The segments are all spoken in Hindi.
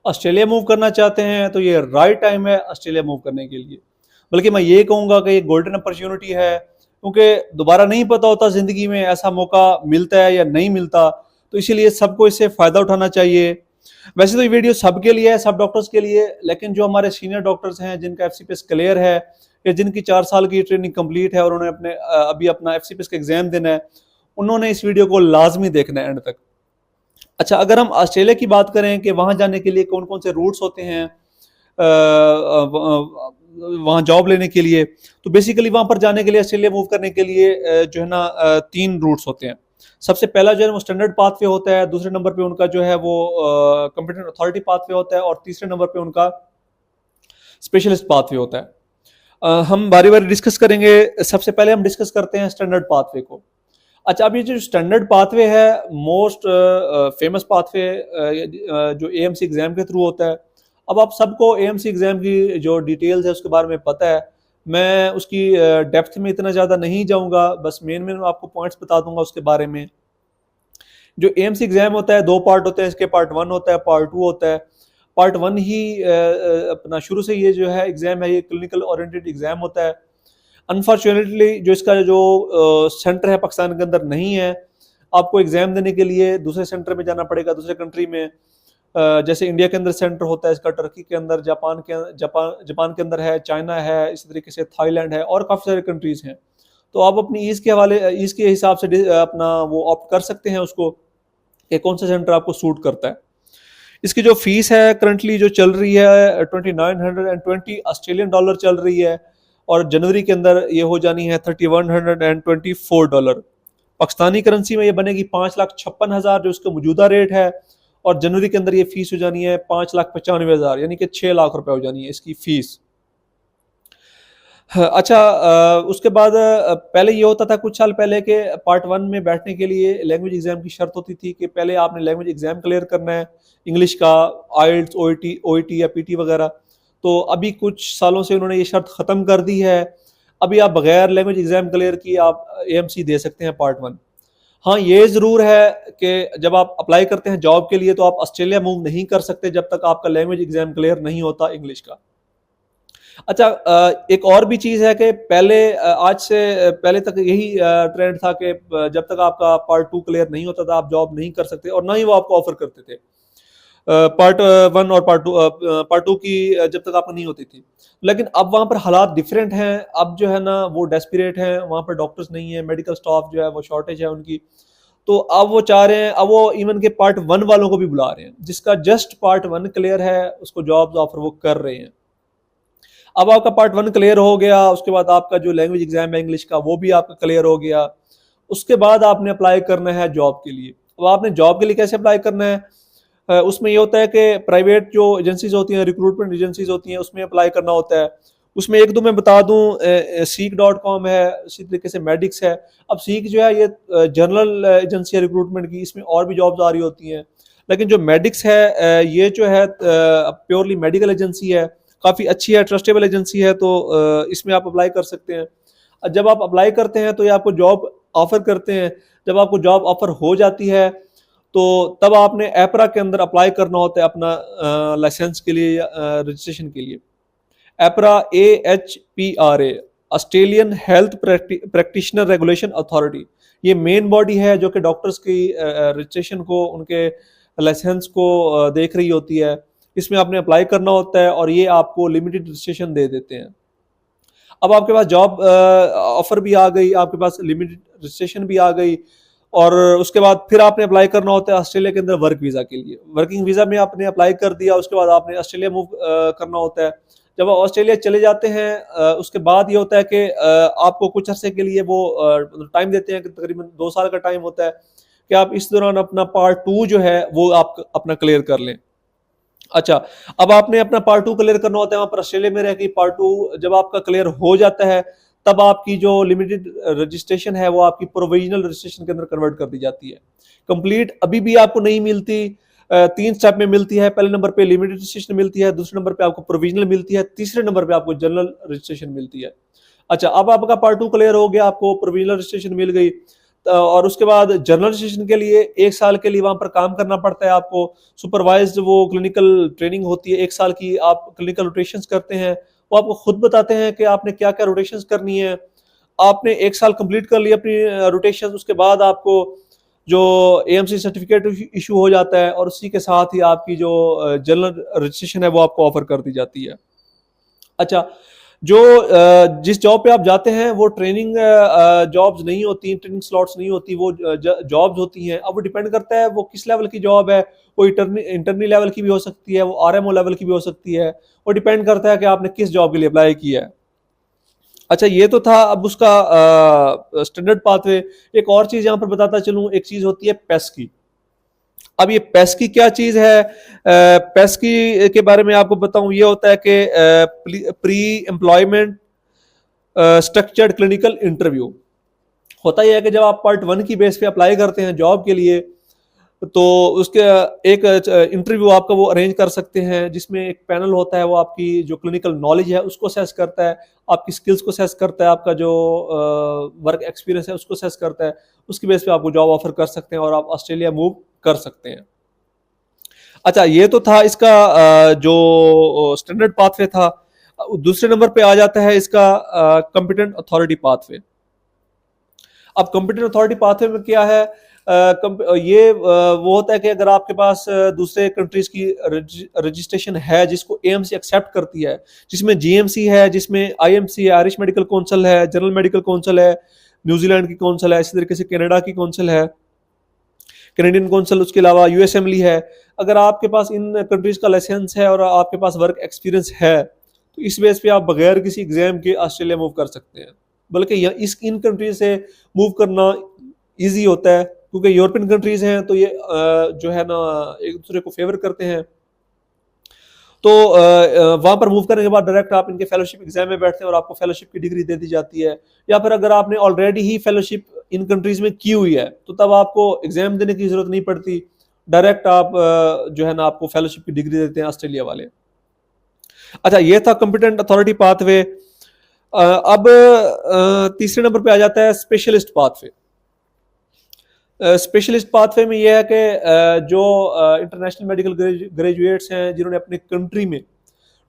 ऑस्ट्रेलिया मूव करना चाहते हैं तो ये राइट टाइम है ऑस्ट्रेलिया मूव करने के लिए। बल्कि मैं ये कहूँगा कि ये गोल्डन अपॉर्चुनिटी है, क्योंकि दोबारा नहीं पता होता ज़िंदगी में ऐसा मौका मिलता है या नहीं मिलता, तो इसीलिए सबको इससे फ़ायदा उठाना चाहिए। वैसे तो ये वीडियो सबके लिए है, सब डॉक्टर्स के लिए, लेकिन जो हमारे सीनियर डॉक्टर्स हैं जिनका एफसीपीएस क्लियर है या जिनकी 4 साल की ट्रेनिंग कंप्लीट है और उन्होंने अभी अपना एफसीपीएस का एग्जाम देना है, उन्होंने इस वीडियो को लाजमी देखना है एंड तक। अच्छा, अगर हम ऑस्ट्रेलिया की बात करें कि वहां जाने के लिए कौन कौन से रूट्स होते हैं वहां जॉब लेने के लिए, तो बेसिकली वहां पर जाने के लिए, ऑस्ट्रेलिया मूव करने के लिए जो है ना 3 रूट्स होते हैं। सबसे पहला जो है वो स्टैंडर्ड पाथवे होता है, दूसरे नंबर पे उनका जो है वो कंप्यूटर अथॉरिटी पाथवे होता है, और तीसरे नंबर पे उनका स्पेशलिस्ट पाथवे होता है। हम बारी बारी डिस्कस करेंगे। सबसे पहले हम डिस्कस करते हैं स्टैंडर्ड पाथवे को। अच्छा, अब ये जो स्टैंडर्ड पाथवे है, मोस्ट फेमस पाथवे जो एएमसी एग्जाम के थ्रू होता है। अब आप सबको एएमसी एग्जाम की जो डिटेल्स है उसके बारे में पता है, मैं उसकी डेप्थ में इतना ज़्यादा नहीं जाऊंगा, बस मेन आपको पॉइंट्स बता दूंगा उसके बारे में। जो एएमसी एग्जाम होता है 2 पार्ट होते हैं इसके, पार्ट 1 होता है, पार्ट 2 होता है। पार्ट 1 ही अपना शुरू से ये जो है एग्जाम है, ये क्लिनिकल ओरिएंटेड एग्जाम होता है। अनफॉर्चुनेटली जो इसका जो सेंटर है पाकिस्तान के अंदर नहीं है, आपको एग्जाम देने के लिए दूसरे सेंटर में जाना पड़ेगा, दूसरे कंट्री में। जैसे इंडिया के अंदर सेंटर होता है इसका, टर्की के अंदर, जापान के अंदर है, चाइना है, इसी तरीके से थाईलैंड है, और काफ़ी सारे कंट्रीज हैं। तो आप अपनी ईज के हवाले, ईज के हिसाब से अपना वो ऑप्ट कर सकते हैं उसको कि कौन सा सेंटर आपको सूट करता है। इसकी जो फीस है करंटली जो चल रही है 2920 ऑस्ट्रेलियन डॉलर चल रही है, और जनवरी के अंदर ये हो जानी है 3124 डॉलर। पाकिस्तानी करेंसी में ये बनेगी 5,56,000 जो इसका मौजूदा रेट है, और जनवरी के अंदर ये फीस हो जानी है 5,95,000, यानी कि 6 लाख रुपए हो जानी है इसकी फीस। अच्छा, उसके बाद पहले ये होता था कुछ साल पहले के पार्ट 1 में बैठने के लिए लैंग्वेज एग्जाम की शर्त होती थी कि पहले आपने लैंग्वेज एग्जाम क्लियर करना है, इंग्लिश का, आइल्स, ओईटी या पीटी वगैरह। तो अभी कुछ सालों से उन्होंने ये शर्त ख़त्म कर दी है। अभी आप बगैर लैंग्वेज एग्जाम क्लियर किए आप एएमसी दे सकते हैं पार्ट 1। हाँ, ये ज़रूर है कि जब आप अप्लाई करते हैं जॉब के लिए तो आप ऑस्ट्रेलिया मूव नहीं कर सकते जब तक आपका लैंग्वेज एग्जाम क्लियर नहीं होता इंग्लिश का। अच्छा, एक और भी चीज़ है कि पहले आज से पहले तक यही ट्रेंड था कि जब तक आपका पार्ट 2 क्लियर नहीं होता था आप जॉब नहीं कर सकते, और ना ही वो आपको ऑफर करते थे। पार्ट 1 और पार्ट 2 की जब तक आपको नहीं होती थी। लेकिन अब वहाँ पर हालात डिफरेंट हैं। अब जो है ना वो डेस्परेट हैं, वहाँ पर डॉक्टर्स नहीं है, मेडिकल स्टाफ जो है वो शॉर्टेज है उनकी। तो अब वो चाह रहे हैं, अब वो इवन के पार्ट 1 वालों को भी बुला रहे हैं, जिसका जस्ट पार्ट 1 क्लियर है उसको जॉब्स ऑफर वो कर रहे हैं। अब आपका पार्ट 1 क्लियर हो गया, उसके बाद आपका जो लैंग्वेज एग्जाम है इंग्लिश का वो भी आपका क्लियर हो गया। उसके बाद आपने अप्लाई करना है जॉब के लिए। अब आपने जॉब के लिए कैसे अप्लाई करना है, उसमें ये होता है कि प्राइवेट जो एजेंसीज होती हैं, रिक्रूटमेंट एजेंसीज होती हैं, उसमें अप्लाई करना होता है। उसमें एक दो मैं बता दूं, seek.com है, इसी तरीके से मेडिक्स है। अब सीक जो है ये जनरल एजेंसी है रिक्रूटमेंट की, इसमें और भी जॉब्स आ रही होती हैं। लेकिन जो मेडिक्स है ये जो है प्योरली मेडिकल एजेंसी है, काफ़ी अच्छी है, ट्रस्टेबल एजेंसी है, तो इसमें आप अप्लाई कर सकते हैं। जब आप अप्लाई करते हैं तो ये आपको जॉब ऑफर करते हैं। जब आपको जॉब ऑफर हो जाती है तो तब आपने एपरा के अंदर अप्लाई करना होता है अपना लाइसेंस के लिए या रजिस्ट्रेशन के लिए। एपरा, AHPRA, Australian health practitioner regulation authority, ये मेन बॉडी है जो कि डॉक्टर्स की रजिस्ट्रेशन को, उनके लाइसेंस को देख रही होती है। इसमें आपने अप्लाई करना होता है और ये आपको लिमिटेड रजिस्ट्रेशन दे देते हैं। अब आपके पास जॉब ऑफर भी आ गई, आपके पास लिमिटेड रजिस्ट्रेशन भी आ गई, और उसके बाद फिर आपने अप्लाई करना होता है ऑस्ट्रेलिया के अंदर वर्क वीज़ा के लिए। वर्किंग वीज़ा में आपने अप्लाई कर दिया, उसके बाद आपने ऑस्ट्रेलिया मूव करना होता है। जब आप ऑस्ट्रेलिया चले जाते हैं उसके बाद ये होता है कि आपको कुछ अरसे के लिए वो टाइम देते हैं कि तकरीबन 2 साल का टाइम होता है कि आप इस दौरान अपना पार्ट 2 जो है वो आप अपना क्लियर कर लें। अच्छा, अब आपने अपना पार्ट 2 क्लियर करना होता है वहाँ पर ऑस्ट्रेलिया में रह के। पार्ट 2 जब आपका क्लियर हो जाता है तब आपकी जो लिमिटेड रजिस्ट्रेशन है वो आपकी प्रोविजनल रजिस्ट्रेशन के अंदर कन्वर्ट कर दी जाती है। कंप्लीट अभी भी आपको नहीं मिलती, 3 स्टेप में मिलती है। पहले नंबर पे लिमिटेड रजिस्ट्रेशन मिलती है, दूसरे नंबर पे आपको प्रोविजनल मिलती है, तीसरे नंबर पे आपको जनरल रजिस्ट्रेशन मिलती है। अच्छा, अब आपका पार्ट 2 क्लियर हो गया, आपको प्रोविजनल रजिस्ट्रेशन मिल गई, और उसके बाद जर्नल रजिस्ट्रेशन के लिए 1 साल के लिए वहां पर काम करना पड़ता है आपको। सुपरवाइज्ड वो क्लिनिकल ट्रेनिंग होती है 1 साल की, आप क्लिनिकल रोटेशंस करते हैं, वो आपको खुद बताते हैं कि आपने क्या क्या रोटेशंस करनी है। आपने 1 साल कंप्लीट कर लिया अपनी रोटेशन, उसके बाद आपको जो एएमसी सर्टिफिकेट इशू हो जाता है और उसी के साथ ही आपकी जो जनरल रजिस्ट्रेशन है वो आपको ऑफर कर दी जाती है। अच्छा, जो जिस जॉब पे आप जाते हैं वो ट्रेनिंग जॉब्स नहीं होती, ट्रेनिंग स्लॉट्स नहीं होती, वो जॉब्स होती हैं। अब वो डिपेंड करता है वो किस लेवल की जॉब है, वो इंटरनी लेवल की भी हो सकती है, वो आरएमओ लेवल की भी हो सकती है, वो डिपेंड करता है कि आपने किस जॉब के लिए अप्लाई किया है। अच्छा, ये तो था अब उसका स्टैंडर्ड पाथवे। एक और चीज यहाँ पर बताता चलूं, एक चीज होती है पेस की। अब ये पेस की क्या चीज है, पेस की के बारे में आपको बताऊं, ये होता है कि pre employment structured clinical interview. होता यह है कि जब आप पार्ट 1 की बेस पे अप्लाई करते हैं जॉब के लिए, तो उसके एक इंटरव्यू आपका वो अरेंज कर सकते हैं, जिसमें एक पैनल होता है, वो आपकी जो क्लिनिकल नॉलेज है उसको असेस करता है, आपकी स्किल्स को असेस करता है, आपका जो वर्क एक्सपीरियंस है उसको असेस करता है। उसकी बेस पे आपको जॉब ऑफर कर सकते हैं और आप ऑस्ट्रेलिया मूव कर सकते हैं। अच्छा, ये तो था इसका जो स्टैंडर्ड पाथवे था। दूसरे नंबर पे आ जाता है इसका कॉम्पिटेंट अथॉरिटी पाथवे। अब कॉम्पिटेंट अथॉरिटी पाथवे में क्या है, ये वो होता है कि अगर आपके पास दूसरे कंट्रीज की रजिस्ट्रेशन है जिसको एएमसी एक्सेप्ट करती है, जिसमें जीएमसी है, जिसमें आईएमसी है, आयरिश मेडिकल काउंसिल है, जनरल मेडिकल काउंसिल है, न्यूजीलैंड की काउंसिल है, इसी तरीके से कनाडा की काउंसिल है, कैनेडियन काउंसिल, उसके अलावा यूएस एमली है। अगर आपके पास इन कंट्रीज का लाइसेंस है और आपके पास वर्क एक्सपीरियंस है, तो इस बेस पे आप बगैर किसी एग्जाम के ऑस्ट्रेलिया मूव कर सकते हैं। बल्कि इन कंट्रीज से मूव करना ईजी होता है, क्योंकि यूरोपियन कंट्रीज हैं तो ये जो है ना एक दूसरे को फेवर करते हैं। तो वहां पर मूव करने के बाद डायरेक्ट आप इनके फेलोशिप एग्जाम में बैठते हैं और आपको फेलोशिप की डिग्री दे दी जाती है। या फिर अगर आपने already he fellowship in countries में की हुई है तो तब आपको एग्जाम देने की जरूरत नहीं पड़ती, डायरेक्ट आप जो है ना आपको फेलोशिप की डिग्री देते हैं ऑस्ट्रेलिया वाले। अच्छा, ये था कॉम्पिटेंट अथॉरिटी पाथवे। अब तीसरे नंबर पे आ जाता है स्पेशलिस्ट पाथवे। स्पेशलिस्ट पाथवे में यह है कि जो इंटरनेशनल मेडिकल ग्रेजुएट्स हैं जिन्होंने अपने कंट्री में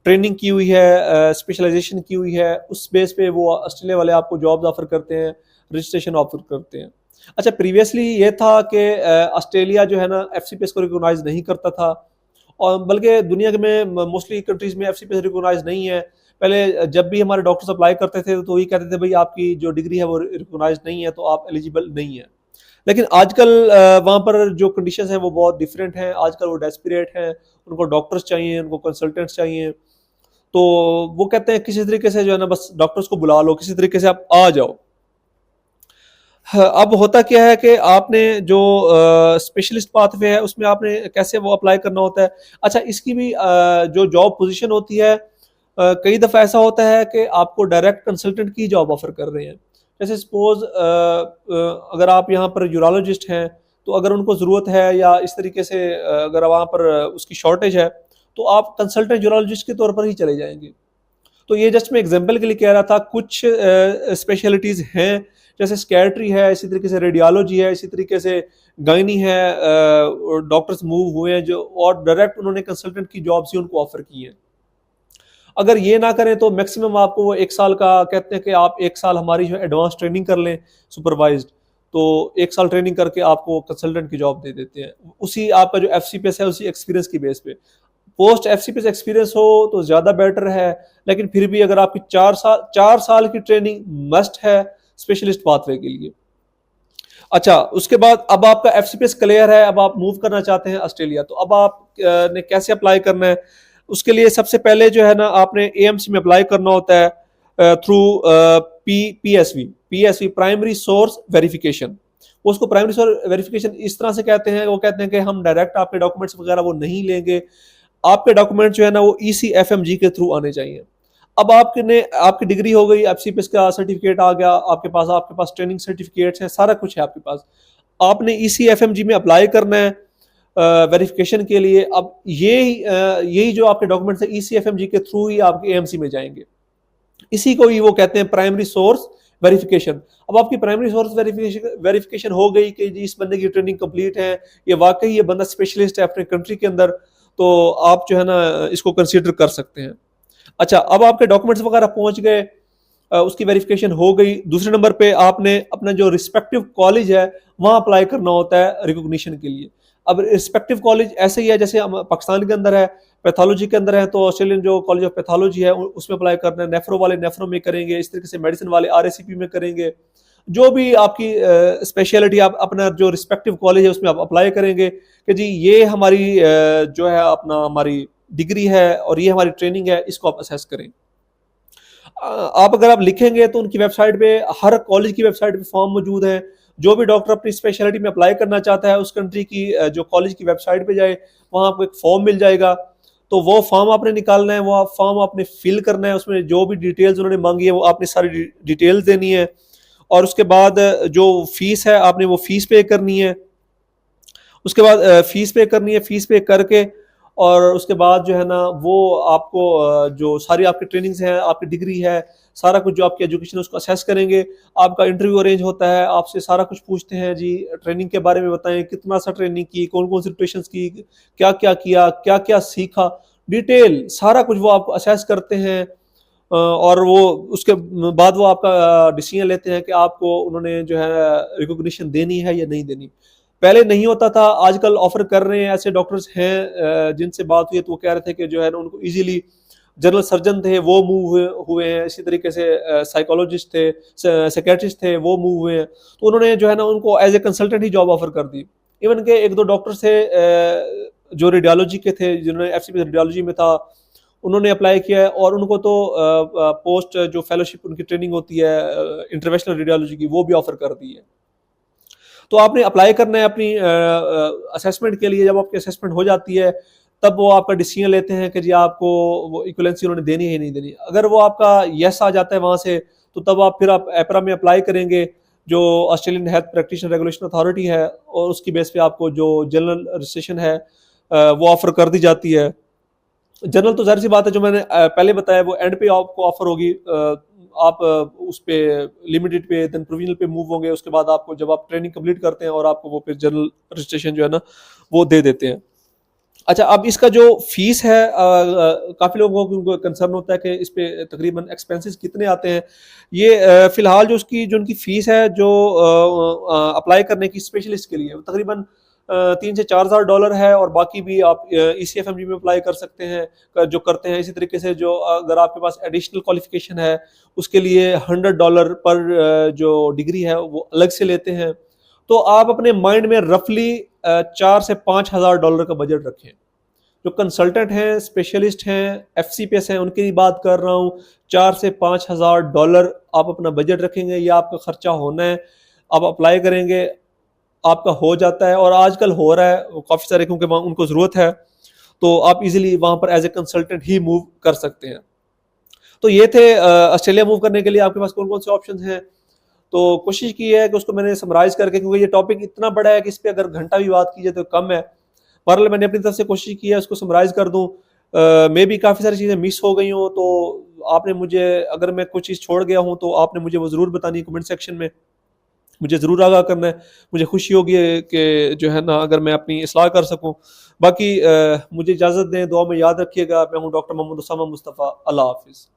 ट्रेनिंग की हुई है, स्पेशलाइजेशन की हुई है, उस बेस पे वो ऑस्ट्रेलिया वाले आपको जॉब्स ऑफर करते हैं, रजिस्ट्रेशन ऑफर करते हैं। अच्छा, प्रीवियसली ये था कि ऑस्ट्रेलिया जो है ना एफसीपीएस को रिकॉग्नाइज नहीं करता था, और बल्कि दुनिया में मोस्टली कंट्रीज में एफसीपीएस रिकॉग्नाइज नहीं है। पहले जब भी हमारे डॉक्टर्स अप्लाई करते थे तो ये कहते थे भाई आपकी जो डिग्री है वो रिकॉग्नाइज नहीं है, तो आप एलिजिबल नहीं है। लेकिन आजकल वहाँ पर जो कंडीशंस हैं वो बहुत डिफरेंट हैं। आजकल वो डेस्परेट हैं, उनको डॉक्टर्स चाहिए, उनको कंसल्टेंट्स चाहिए, तो वो कहते हैं किसी तरीके से जो है ना बस डॉक्टर्स को बुला लो, किसी तरीके से आप आ जाओ। अब होता क्या है कि आपने जो स्पेशलिस्ट पाथवे है उसमें आपने कैसे वो अप्लाई करना होता है। अच्छा, इसकी भी जो जॉब पोजीशन होती है, कई दफ़ा ऐसा होता है कि आपको डायरेक्ट कंसल्टेंट की जॉब ऑफर कर रहे हैं। जैसे सपोज अगर आप यहाँ पर यूरोलॉजिस्ट हैं, तो अगर उनको ज़रूरत है या इस तरीके से अगर वहाँ पर उसकी शॉर्टेज है, तो आप कंसल्टेंट यूरोलॉजिस्ट के तौर पर ही चले जाएंगे। तो ये जस्ट मैं एग्जांपल के लिए कह रहा था। कुछ स्पेशलिटीज़ हैं, जैसे स्कैट्री है, इसी तरीके से रेडियोलॉजी है, इसी तरीके से गायनी है, डॉक्टर्स मूव हुए हैं जो, और डायरेक्ट उन्होंने कंसल्टेंट की जॉब्स ही उनको ऑफर की हैं। अगर ये ना करें तो मैक्सिमम आपको वो 1 साल का कहते हैं कि आप 1 साल हमारी जो एडवांस ट्रेनिंग कर लें सुपरवाइज्ड, तो 1 साल ट्रेनिंग करके आपको कंसल्टेंट की जॉब दे देते हैं, उसी आपका जो एफसीपीएस है उसी एक्सपीरियंस की बेस पे। पोस्ट एफसीपीएस एक्सपीरियंस हो तो ज्यादा बेटर है, लेकिन फिर भी अगर आपकी 4 साल की ट्रेनिंग मस्ट है स्पेशलिस्ट पाथवे के लिए। अच्छा, उसके बाद अब आपका एफसीपीएस क्लियर है, अब आप मूव करना चाहते हैं ऑस्ट्रेलिया, तो अब आप ने कैसे अप्लाई करना है। उसके लिए सबसे पहले जो है ना आपने एएमसी में अप्लाई करना होता है through PSV, primary source verification. उसको प्राइमरी सोर्स वेरिफिकेशन इस तरह से कहते हैं, वो कहते हैं कि हम डायरेक्ट आपके डॉक्यूमेंट्स वगैरह वो नहीं लेंगे, आपके डॉक्यूमेंट जो है ना वो ECFMG के थ्रू आने चाहिए। अब आपकी डिग्री हो गई, एफसीपीएस का सर्टिफिकेट आ गया आपके पास ट्रेनिंग सर्टिफिकेट्स हैं, सारा कुछ है आपके पास। आपने ECFMG में अप्लाई करना है वेरिफिकेशन के लिए। अब यही जो आपके डॉक्यूमेंट्स है ECFMG के थ्रू ही आपके AMC में जाएंगे। इसी को ही वो कहते हैं प्राइमरी सोर्स वेरिफिकेशन। अब आपकी प्राइमरी सोर्स वेरिफिकेशन हो गई कि जी इस बंदे की ट्रेनिंग कंप्लीट है, ये वाकई ये बंदा स्पेशलिस्ट है अपने कंट्री के अंदर, तो आप जो है ना इसको कंसीडर कर सकते हैं। अच्छा, अब आपके डॉक्यूमेंट्स वगैरह पहुंच गए, उसकी वेरिफिकेशन हो गई। दूसरे नंबर पे आपने अपना जो रिस्पेक्टिव कॉलेज है वहां अप्लाई करना होता है रिकॉग्निशन के लिए। अब रिस्पेक्टिव कॉलेज ऐसे ही है जैसे हम पाकिस्तान के अंदर है, पैथोलॉजी के अंदर है तो ऑस्ट्रेलियन जो कॉलेज ऑफ पैथोलॉजी है उसमें अप्लाई करना है, नेफ्रो वाले नेफ्रो में करेंगे, इस तरीके से मेडिसिन वाले आरएसीपी में करेंगे। जो भी आपकी स्पेशलिटी आप अपना जो रिस्पेक्टिव कॉलेज है उसमें आप अप्लाई करेंगे कि जी ये हमारी जो है अपना हमारी डिग्री है और ये हमारी ट्रेनिंग है, इसको आप असेस करें। आप अगर आप लिखेंगे तो उनकी वेबसाइट पे, हर कॉलेज की वेबसाइट पे फॉर्म मौजूद है। जो भी डॉक्टर अपनी स्पेशलिटी में अप्लाई करना चाहता है उस कंट्री की जो कॉलेज की वेबसाइट पे जाए, वहां आपको एक फॉर्म मिल जाएगा। तो वो फॉर्म आपने निकालना है, वो फॉर्म आपने फिल करना है, उसमें जो भी डिटेल्स उन्होंने मांगी है वो आपने सारी डिटेल्स देनी है। और उसके बाद जो फीस है आपने वो फीस पे करनी है। उसके बाद फीस पे करनी है, फीस पे करके और उसके बाद जो है ना वो आपको जो सारी आपकी ट्रेनिंग्स हैं, आपकी डिग्री है, सारा कुछ जो आपकी एजुकेशन है उसको असेस करेंगे। आपका इंटरव्यू अरेंज होता है, आपसे सारा कुछ पूछते हैं जी ट्रेनिंग के बारे में बताएं, कितना सा ट्रेनिंग की, कौन कौन सी रोटेशंस की, क्या क्या किया, क्या क्या सीखा, डिटेल सारा कुछ वो आपको असेस करते हैं। और वो उसके बाद वो आपका डिसीजन लेते हैं कि आपको उन्होंने जो है रिकॉग्निशन देनी है या नहीं देनी। पहले नहीं होता था, आजकल ऑफर कर रहे हैं। ऐसे डॉक्टर्स हैं जिनसे बात हुई तो वो कह रहे थे कि जो है ना उनको इजीली, जनरल सर्जन थे वो मूव हुए हैं, इसी तरीके से साइकोलॉजिस्ट थे, साइकेट्रिस्ट थे वो मूव हुए हैं। तो उन्होंने जो है ना उनको एज ए कंसल्टेंट ही जॉब ऑफर कर दी। इवन के एक दो डॉक्टर थे जो रेडियोलॉजी के थे, जिन्होंने एफसीपी रेडियोलॉजी में था, उन्होंने अप्लाई किया है और उनको तो पोस्ट जो फेलोशिप उनकी ट्रेनिंग होती है इंटरवेंशनल रेडियोलॉजी की, वो भी ऑफर कर दी है। तो आपने अप्लाई करना है अपनी असेसमेंट के लिए। जब आपकी असेसमेंट हो जाती है तब वो आपका डिसीजन लेते हैं कि जी आपको वो इक्वलेंसी उन्होंने देनी है नहीं देनी। अगर वो आपका यस आ जाता है वहां से, तो तब आप फिर आप एपरा में अप्लाई करेंगे, जो Australian health practitioner regulation authority है, और उसकी बेस पे आपको जो जनरल रजिस्ट्रेशन है वो ऑफर कर दी जाती है। जनरल तो जाहिर सी बात है, जो मैंने पहले बताया वो एंड पे आपको ऑफर होगी। आप उस पे लिमिटेड पे देन प्रोविजनल पे मूव होंगे। उसके बाद आपको जब आप ट्रेनिंग कंप्लीट करते हैं और आपको वो फिर जनरल रजिस्ट्रेशन जो है ना वो दे देते हैं। अच्छा, अब इसका जो फीस है काफ़ी लोगों को कंसर्न होता है कि इस पे तकरीबन एक्सपेंसेस कितने आते हैं। ये फिलहाल जो उसकी जो उनकी फीस है जो अप्लाई करने की स्पेशलिस्ट के लिए, वो तकरीबन $3,000 से $4,000 है। और बाकी भी आप ECFMG में अप्लाई कर सकते हैं जो करते हैं। इसी तरीके से जो अगर आपके पास एडिशनल क्वालिफिकेशन है उसके लिए $100 पर जो डिग्री है वो अलग से लेते हैं। तो आप अपने माइंड में रफली $4,000 से $5,000 का बजट रखें। जो कंसल्टेंट हैं, स्पेशलिस्ट हैं, FCPS हैं, उनकी बात कर रहा हूँ। $4,000 से $5,000 आप अपना बजट रखेंगे, ये आपका खर्चा होना है। आप अप्लाई करेंगे, आपका हो जाता है और आजकल हो रहा है काफ़ी सारे, क्योंकि उनको ज़रूरत है। तो आप इजीली वहाँ पर एज ए कंसल्टेंट ही मूव कर सकते हैं। तो ये थे ऑस्ट्रेलिया मूव करने के लिए आपके पास कौन कौन से ऑप्शन हैं। तो कोशिश की है कि उसको मैंने समराइज करके, क्योंकि ये टॉपिक इतना बड़ा है कि इस पर अगर घंटा भी बात की जाए तो कम है। बहरहाल मैंने अपनी तरफ से कोशिश की है उसको समराइज कर दूं। मे भी काफ़ी सारी चीज़ें मिस हो गई हों, तो आपने मुझे, अगर मैं कुछ चीज़ छोड़ गया हूं तो आपने मुझे वो ज़रूर बतानी है कमेंट सेक्शन में। मुझे ज़रूर आगाह करना है, मुझे खुशी होगी कि जो है ना अगर मैं अपनी इस्लाह कर सकूं। बाकी मुझे इजाज़त दें, दुआ में याद रखिएगा। मैं हूं डॉक्टर मोहम्मद उसामा मुस्तफ़ा। अल्लाह हाफिज़।